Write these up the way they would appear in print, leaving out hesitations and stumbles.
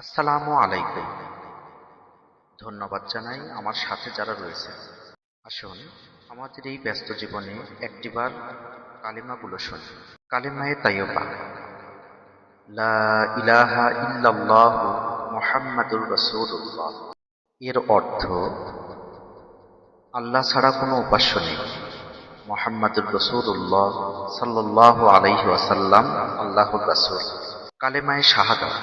আসসালামু আলাইকুম। ধন্যবাদ জানাই আমার সাথে যারা রয়েছে। আসুন আমাদের এই ব্যস্ত জীবনে একটিবার কালিমাগুলো শুনি। কালিমায়ে তাইয়্যিবা, লা ইলাহা ইল্লাল্লাহু মুহাম্মাদুর রাসূলুল্লাহ। এর অর্থ আল্লাহ ছাড়া কোনো উপাস্য নেই, মুহাম্মাদুর রাসূলুল্লাহ সাল্লাল্লাহু আলাইহি ওয়াসাল্লাম আল্লাহর রাসূল। কালিমায়ে শাহাদাত,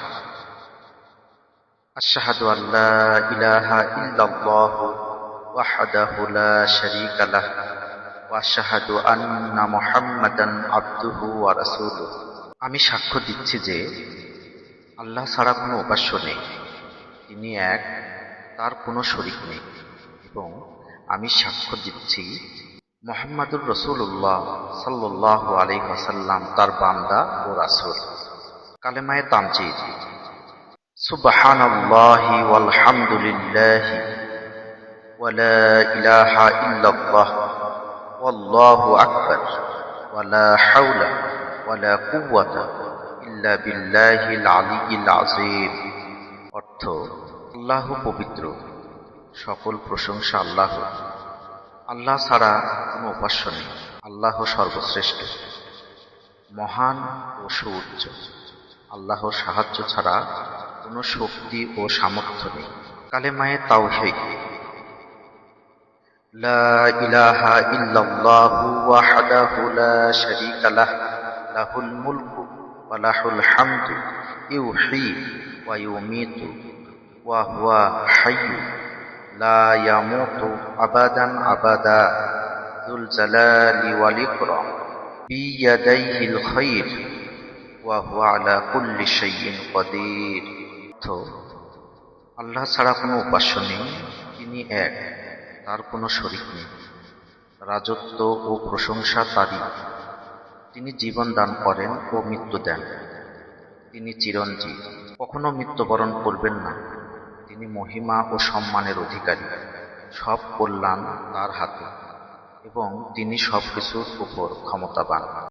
আশহাদু আল্লা ইলাহা ইল্লাল্লাহু ওয়াহদাহু লা শারীকা লাহু ওয়া আশহাদু আন্না মুহাম্মাদান আবদুহু ওয়া রাসূলুহু। আমি সাক্ষ্য দিচ্ছি যে আল্লাহ ছাড়া কোনো উপাস্য নেই, তিনি এক, তার কোনো শরীক নেই, এবং আমি সাক্ষ্য দিচ্ছি মুহাম্মাদুর রাসূলুল্লাহ সাল্লাল্লাহু আলাইহি ওয়াসাল্লাম তার বান্দা ও রাসূল। কালেমায়ে তামজিদ, সুবহানাল্লাহি ওয়াল হামদুলিল্লাহি ওয়া লা ইলাহা ইল্লাল্লাহ ওয়াল্লাহু আকবার ওয়া লা হাওলা ওয়া লা কুওয়াতা ইল্লা বিল্লাহিল আলিয়্যিল আযীম। অর্থ, আল্লাহ পবিত্র, সকল প্রশংসা আল্লাহর। আল্লাহ ছাড়া কোনো উপাস্য নেই, আল্লাহ সর্বশ্রেষ্ঠ, মহান ও সুউচ্চ। আল্লাহর সাহায্য ছাড়া কোনো শক্তি ও সামর্থ্য নেই। কালেমায়ে তাওহীদ, লা ইলাহা ইল্লাল্লাহু ওয়াহদাহু লা শারীকা লাহু লাহুল মুলকু ওয়া লাহুল হামদু ইউহয়ী ওয়া ইউমীতু ওয়া হুয়া হাইয়্যুন লা ইয়ামুতু আবাদান আবাদা যুল জালালি ওয়াল ইকরাম বিয়াদাইহিল খায়র ওয়া হুয়া আলা কুল্লি শাইইন কাদির। অর্থ, আল্লাহ ছাড়া কোনো উপাস্য নেই, তিনি এক, তার কোনো শরীক নেই, রাজত্ব ও প্রশংসা তারই। তিনি জীবন দান করেন ও মৃত্যু দেন, তিনি চিরঞ্জীব, কখনো মৃত্যুবরণ করবেন না। তিনি মহিমা ও সম্মানের অধিকারী, সব কল্যাণ তার হাতে, এবং তিনি সবকিছুর উপর ক্ষমতাবান।